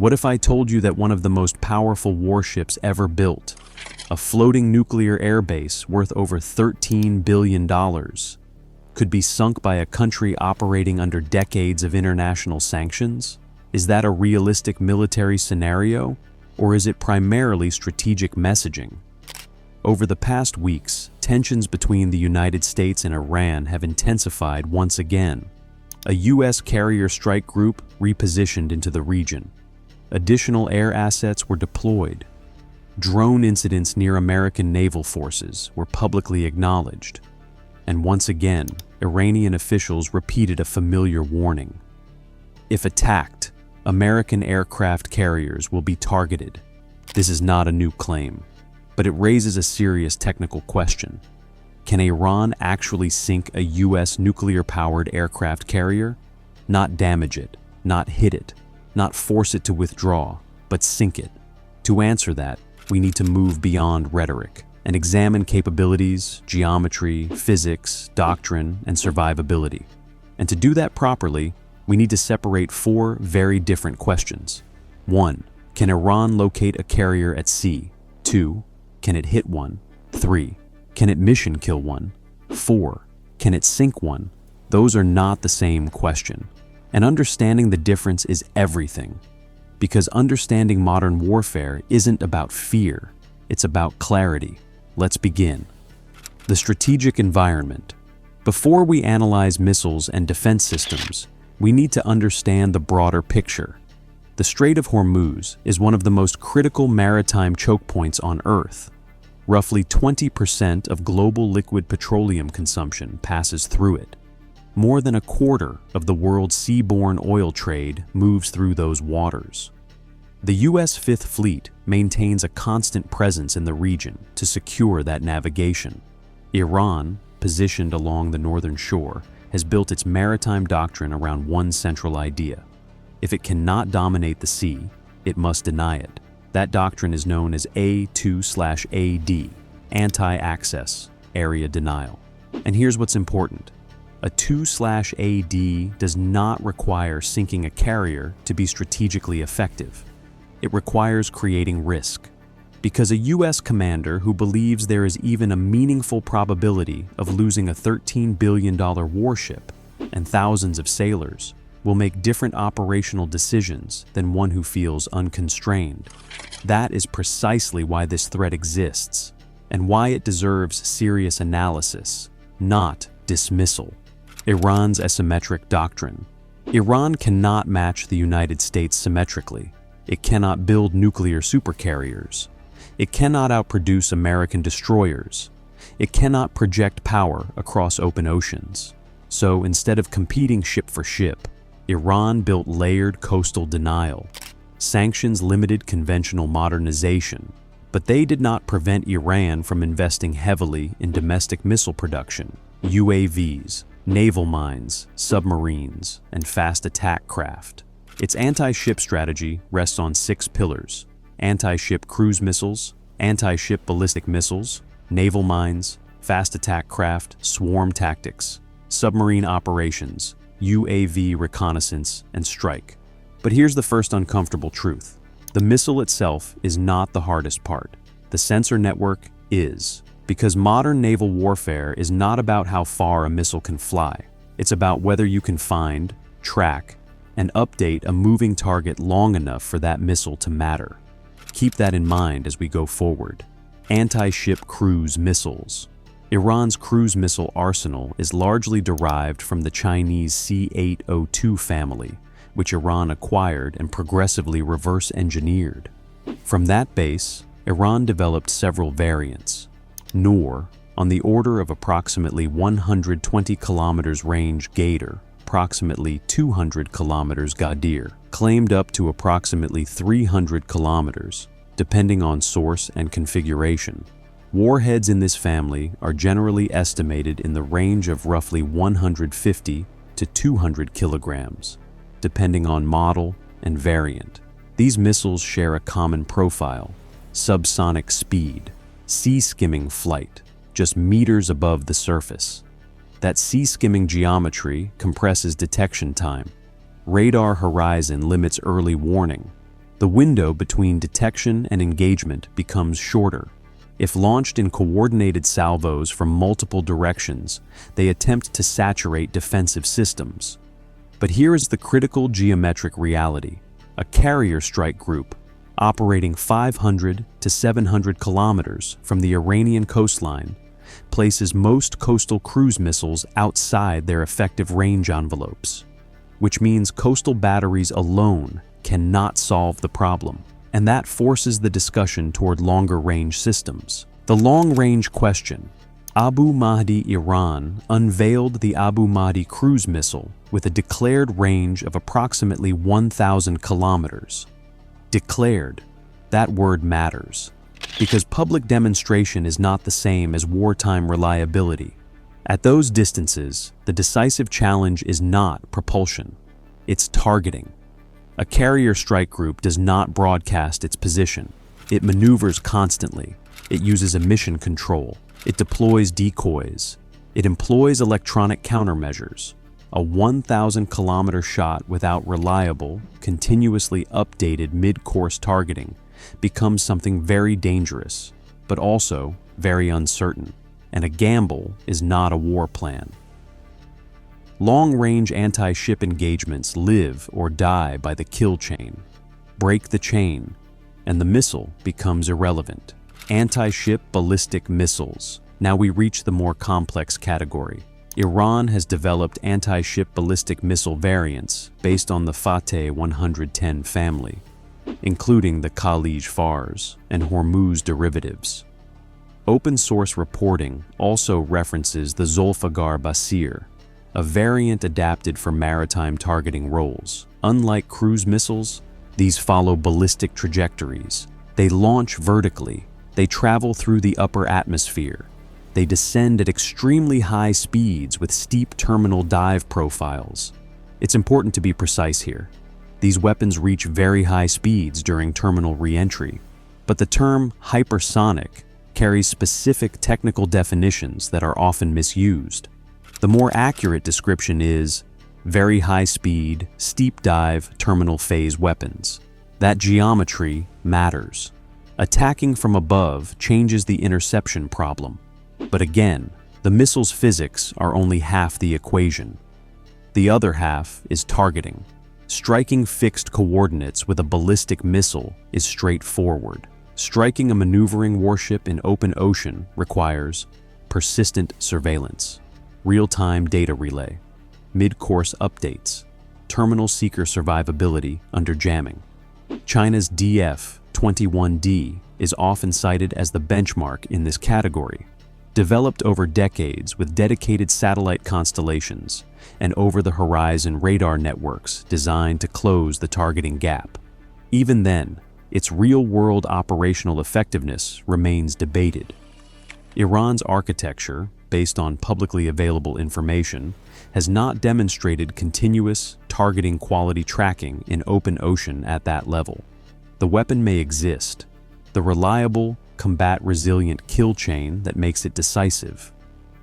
What if I told you that one of the most powerful warships ever built, a floating nuclear airbase worth over $13 billion, could be sunk by a country operating under decades of international sanctions? Is that a realistic military scenario, or is it primarily strategic messaging? Over the past weeks, tensions between the United States and Iran have intensified once again. A U.S. carrier strike group repositioned into the region. Additional air assets were deployed. Drone incidents near American naval forces were publicly acknowledged. And once again, Iranian officials repeated a familiar warning. If attacked, American aircraft carriers will be targeted. This is not a new claim, but it raises a serious technical question. Can Iran actually sink a U.S. nuclear-powered aircraft carrier? Not damage it, not hit it, not force it to withdraw, but sink it. To answer that, we need to move beyond rhetoric and examine capabilities, geometry, physics, doctrine, and survivability. And to do that properly, we need to separate four very different questions. 1. Can Iran locate a carrier at sea? 2. Can it hit one? 3. Can it mission kill one? 4. Can it sink one? Those are not the same question. And understanding the difference is everything. Because understanding modern warfare isn't about fear, it's about clarity. Let's begin. The strategic environment. Before we analyze missiles and defense systems, we need to understand the broader picture. The Strait of Hormuz is one of the most critical maritime choke points on Earth. Roughly 20% of global liquid petroleum consumption passes through it. More than a quarter of the world's seaborne oil trade moves through those waters. The U.S. Fifth Fleet maintains a constant presence in the region to secure that navigation. Iran, positioned along the northern shore, has built its maritime doctrine around one central idea. If it cannot dominate the sea, it must deny it. That doctrine is known as A2/AD, anti-access, area denial. And here's what's important. A 2/AD does not require sinking a carrier to be strategically effective. It requires creating risk. Because a U.S. commander who believes there is even a meaningful probability of losing a $13 billion warship and thousands of sailors will make different operational decisions than one who feels unconstrained. That is precisely why this threat exists and why it deserves serious analysis, not dismissal. Iran's asymmetric doctrine. Iran cannot match the United States symmetrically. It cannot build nuclear supercarriers. It cannot outproduce American destroyers. It cannot project power across open oceans. So instead of competing ship for ship, Iran built layered coastal denial. Sanctions limited conventional modernization, but they did not prevent Iran from investing heavily in domestic missile production, UAVs, naval mines, submarines, and fast attack craft. Its anti-ship strategy rests on 6 pillars: anti-ship cruise missiles, anti-ship ballistic missiles, naval mines, fast attack craft, swarm tactics, submarine operations, UAV reconnaissance, and strike. But here's the first uncomfortable truth. The missile itself is not the hardest part. The sensor network is. Because modern naval warfare is not about how far a missile can fly. It's about whether you can find, track, and update a moving target long enough for that missile to matter. Keep that in mind as we go forward. Anti-ship cruise missiles. Iran's cruise missile arsenal is largely derived from the Chinese C-802 family, which Iran acquired and progressively reverse-engineered. From that base, Iran developed several variants. Noor, on the order of approximately 120 kilometers range Gator, approximately 200 kilometers Gadir, claimed up to approximately 300 kilometers, depending on source and configuration. Warheads in this family are generally estimated in the range of roughly 150 to 200 kilograms, depending on model and variant. These missiles share a common profile: subsonic speed, sea-skimming flight, just meters above the surface. That sea-skimming geometry compresses detection time. Radar horizon limits early warning. The window between detection and engagement becomes shorter. If launched in coordinated salvos from multiple directions, they attempt to saturate defensive systems. But here is the critical geometric reality. A carrier strike group, operating 500 to 700 kilometers from the Iranian coastline, places most coastal cruise missiles outside their effective range envelopes, which means coastal batteries alone cannot solve the problem. And that forces the discussion toward longer-range systems. The long-range question. Abu Mahdi Iran unveiled the Abu Mahdi cruise missile with a declared range of approximately 1,000 kilometers. Declared. That word matters, because public demonstration is not the same as wartime reliability. At those distances, the decisive challenge is not propulsion, it's targeting. A carrier strike group does not broadcast its position. It maneuvers constantly. It uses emission control. It deploys decoys. It employs electronic countermeasures. A 1,000-kilometer shot without reliable, continuously updated mid-course targeting becomes something very dangerous, but also very uncertain. And a gamble is not a war plan. Long-range anti-ship engagements live or die by the kill chain. Break the chain, and the missile becomes irrelevant. Anti-ship ballistic missiles. Now we reach the more complex category. Iran has developed anti-ship ballistic missile variants based on the Fateh 110 family, including the Khalij Fars and Hormuz derivatives. Open-source reporting also references the Zulfiqar Basir, a variant adapted for maritime targeting roles. Unlike cruise missiles, these follow ballistic trajectories. They launch vertically. They travel through the upper atmosphere. They descend at extremely high speeds with steep terminal dive profiles. It's important to be precise here. These weapons reach very high speeds during terminal re-entry, but the term hypersonic carries specific technical definitions that are often misused. The more accurate description is very high speed, steep dive, terminal phase weapons. That geometry matters. Attacking from above changes the interception problem. But again, the missile's physics are only half the equation. The other half is targeting. Striking fixed coordinates with a ballistic missile is straightforward. Striking a maneuvering warship in open ocean requires persistent surveillance, real-time data relay, mid-course updates, terminal seeker survivability under jamming. China's DF-21D is often cited as the benchmark in this category. Developed over decades with dedicated satellite constellations and over-the-horizon radar networks designed to close the targeting gap. Even then, its real-world operational effectiveness remains debated. Iran's architecture, based on publicly available information, has not demonstrated continuous, targeting quality tracking in open ocean at that level. The weapon may exist. The reliable, combat-resilient kill chain that makes it decisive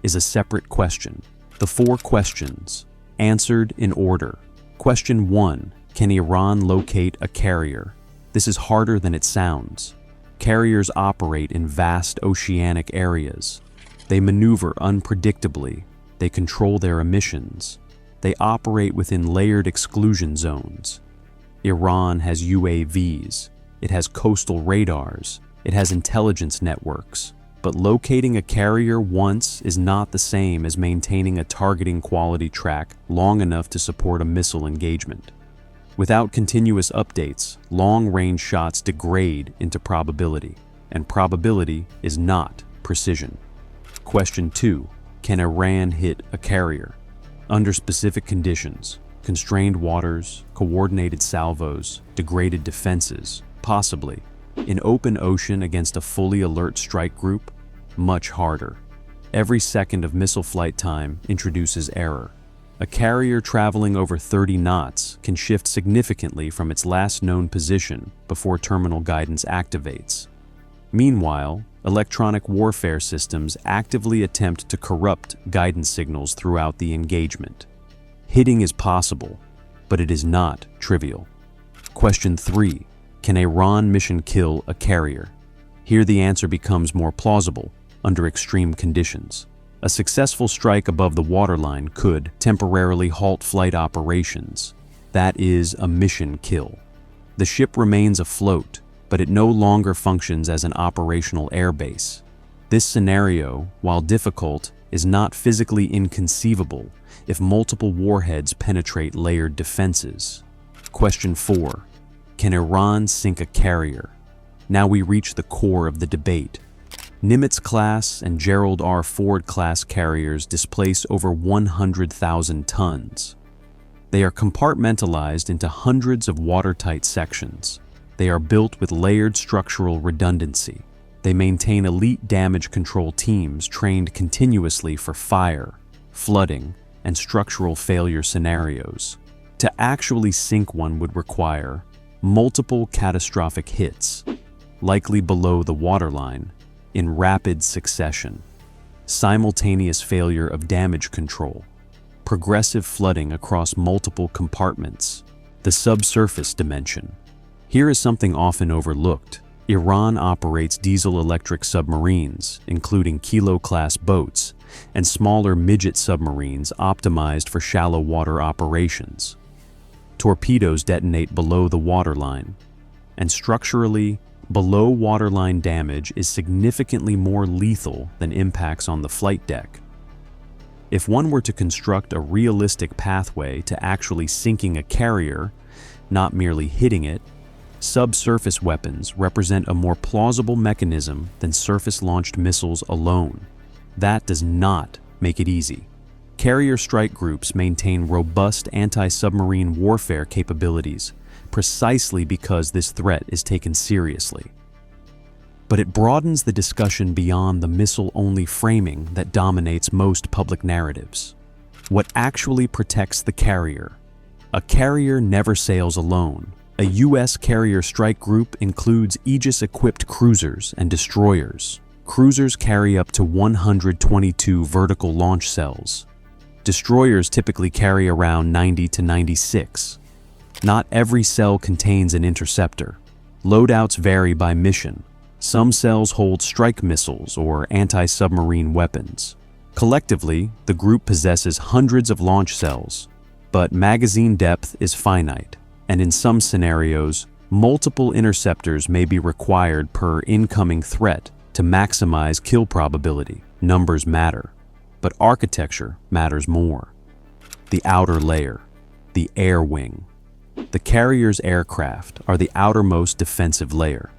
is a separate question. The 4 questions, answered in order. Question 1. Can Iran locate a carrier? This is harder than it sounds. Carriers operate in vast oceanic areas. They maneuver unpredictably. They control their emissions. They operate within layered exclusion zones. Iran has UAVs. It has coastal radars. It has intelligence networks. But locating a carrier once is not the same as maintaining a targeting quality track long enough to support a missile engagement. Without continuous updates, long-range shots degrade into probability, and probability is not precision. Question 2. Can Iran hit a carrier? Under specific conditions, constrained waters, coordinated salvos, degraded defenses, possibly. In open ocean against a fully alert strike group, much harder. Every second of missile flight time introduces error. A carrier traveling over 30 knots can shift significantly from its last known position before terminal guidance activates. Meanwhile, electronic warfare systems actively attempt to corrupt guidance signals throughout the engagement. Hitting is possible, but it is not trivial. Question 3. Can Iran mission kill a carrier? Here the answer becomes more plausible under extreme conditions. A successful strike above the waterline could temporarily halt flight operations. That is a mission kill. The ship remains afloat, but it no longer functions as an operational airbase. This scenario, while difficult, is not physically inconceivable if multiple warheads penetrate layered defenses. Question 4. Can Iran sink a carrier? Now we reach the core of the debate. Nimitz-class and Gerald R. Ford-class carriers displace over 100,000 tons. They are compartmentalized into hundreds of watertight sections. They are built with layered structural redundancy. They maintain elite damage control teams trained continuously for fire, flooding, and structural failure scenarios. To actually sink one would require multiple catastrophic hits, likely below the waterline, in rapid succession, simultaneous failure of damage control, progressive flooding across multiple compartments, the subsurface dimension. Here is something often overlooked. Iran operates diesel-electric submarines, including Kilo-class boats, and smaller midget submarines optimized for shallow water operations. Torpedoes detonate below the waterline, and structurally, below waterline damage is significantly more lethal than impacts on the flight deck. If one were to construct a realistic pathway to actually sinking a carrier, not merely hitting it, subsurface weapons represent a more plausible mechanism than surface-launched missiles alone. That does not make it easy. Carrier strike groups maintain robust anti-submarine warfare capabilities precisely because this threat is taken seriously. But it broadens the discussion beyond the missile-only framing that dominates most public narratives. What actually protects the carrier? A carrier never sails alone. A U.S. carrier strike group includes Aegis-equipped cruisers and destroyers. Cruisers carry up to 122 vertical launch cells. Destroyers typically carry around 90 to 96. Not every cell contains an interceptor. Loadouts vary by mission. Some cells hold strike missiles or anti-submarine weapons. Collectively, the group possesses hundreds of launch cells, but magazine depth is finite, and in some scenarios, multiple interceptors may be required per incoming threat to maximize kill probability. Numbers matter, but architecture matters more. The outer layer, the air wing. The carrier's aircraft are the outermost defensive layer.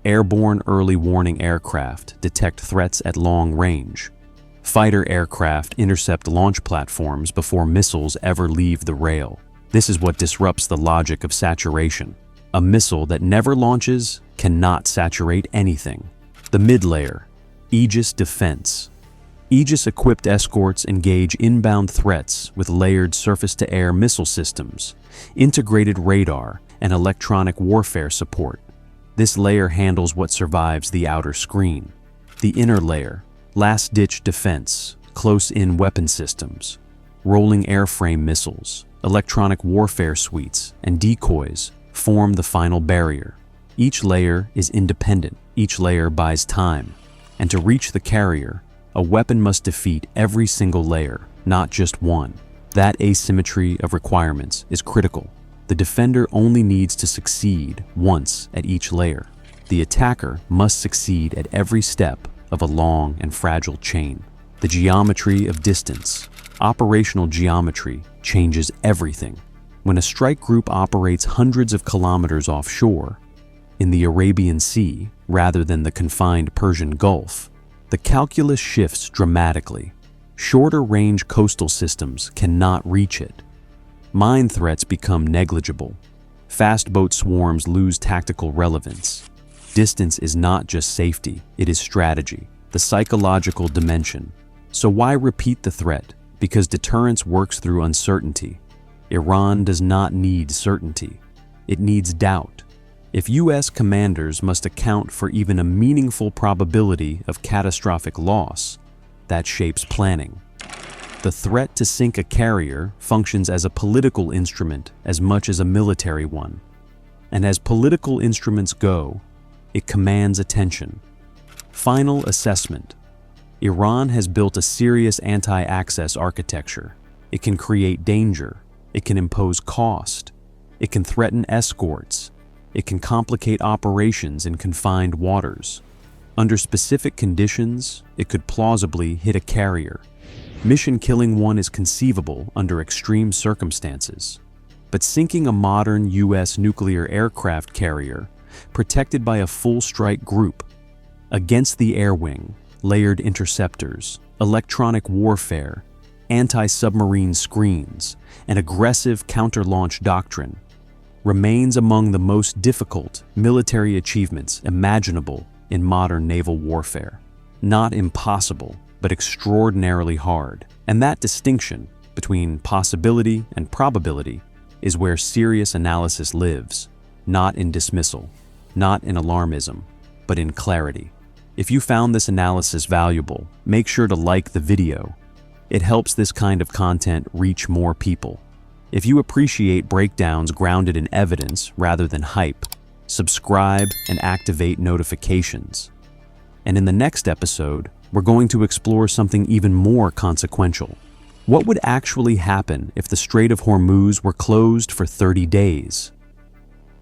Airborne early warning aircraft detect threats at long range. Fighter aircraft intercept launch platforms before missiles ever leave the rail. This is what disrupts the logic of saturation. A missile that never launches cannot saturate anything. The mid-layer, Aegis defense. Aegis-equipped escorts engage inbound threats with layered surface-to-air missile systems, integrated radar, and electronic warfare support. This layer handles what survives the outer screen. The inner layer, last-ditch defense, close-in weapon systems, rolling airframe missiles, electronic warfare suites, and decoys form the final barrier. Each layer is independent. Each layer buys time. And to reach the carrier, a weapon must defeat every single layer, not just one. That asymmetry of requirements is critical. The defender only needs to succeed once at each layer. The attacker must succeed at every step of a long and fragile chain. The geometry of distance, operational geometry, changes everything. When a strike group operates hundreds of kilometers offshore, in the Arabian Sea rather than the confined Persian Gulf, the calculus shifts dramatically. Shorter-range coastal systems cannot reach it. Mine threats become negligible. Fast boat swarms lose tactical relevance. Distance is not just safety, it is strategy, the psychological dimension. So why repeat the threat? Because deterrence works through uncertainty. Iran does not need certainty. It needs doubt. If U.S. commanders must account for even a meaningful probability of catastrophic loss, that shapes planning. The threat to sink a carrier functions as a political instrument as much as a military one. And as political instruments go, it commands attention. Final assessment. Iran has built a serious anti-access architecture. It can create danger. It can impose cost. It can threaten escorts. It can complicate operations in confined waters. Under specific conditions, it could plausibly hit a carrier. Mission killing one is conceivable under extreme circumstances. But sinking a modern U.S. nuclear aircraft carrier, protected by a full-strike group, against the air wing, layered interceptors, electronic warfare, anti-submarine screens, and aggressive counter-launch doctrine, remains among the most difficult military achievements imaginable in modern naval warfare. Not impossible, but extraordinarily hard. And that distinction between possibility and probability is where serious analysis lives, not in dismissal, not in alarmism, but in clarity. If you found this analysis valuable, make sure to like the video. It helps this kind of content reach more people. If you appreciate breakdowns grounded in evidence rather than hype, subscribe and activate notifications. And in the next episode, we're going to explore something even more consequential. What would actually happen if the Strait of Hormuz were closed for 30 days?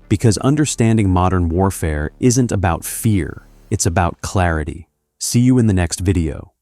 Because understanding modern warfare isn't about fear, it's about clarity. See you in the next video.